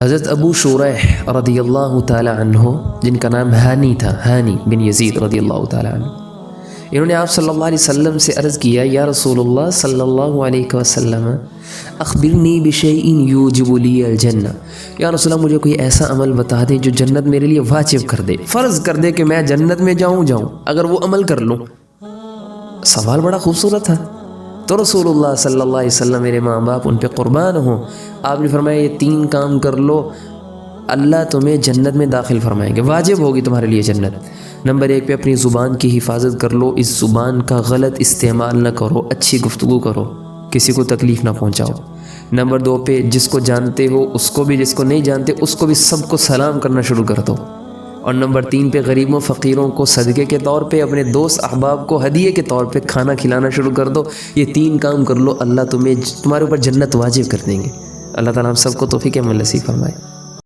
حضرت ابو شریح رضی اللہ تعالی عنہ، جن کا نام ہانی تھا، ہانی بن یزید رضی اللہ تعالی عنہ، انہوں نے آپ صلی اللہ علیہ وسلم سے عرض کیا، یا رسول اللہ صلی اللہ علیہ وسلم اخبرنی بشیء یوجب لی الجنہ، یا رسول اللہ مجھے کوئی ایسا عمل بتا دیں جو جنت میرے لیے واجب کر دے، فرض کر دے کہ میں جنت میں جاؤں اگر وہ عمل کر لوں۔ سوال بڑا خوبصورت تھا۔ تو رسول اللہ صلی اللہ علیہ وسلم، میرے ماں باپ ان پہ قربان ہوں، آپ نے فرمایا یہ 3 کام کر لو، اللہ تمہیں جنت میں داخل فرمائیں گے، واجب ہوگی تمہارے لیے جنت۔ نمبر 1 پہ اپنی زبان کی حفاظت کر لو، اس زبان کا غلط استعمال نہ کرو، اچھی گفتگو کرو، کسی کو تکلیف نہ پہنچاؤ۔ نمبر 2 پہ جس کو جانتے ہو اس کو بھی، جس کو نہیں جانتے اس کو بھی، سب کو سلام کرنا شروع کر دو۔ اور نمبر 3 پہ غریبوں فقیروں کو صدقے کے طور پہ، اپنے دوست احباب کو ہدیے کے طور پہ کھانا کھلانا شروع کر دو۔ یہ 3 کام کر لو، اللہ تمہارے اوپر جنت واجب کر دیں گے۔ اللہ تعالیٰ ہم سب کو توفیق عمل نصیب فرمائے۔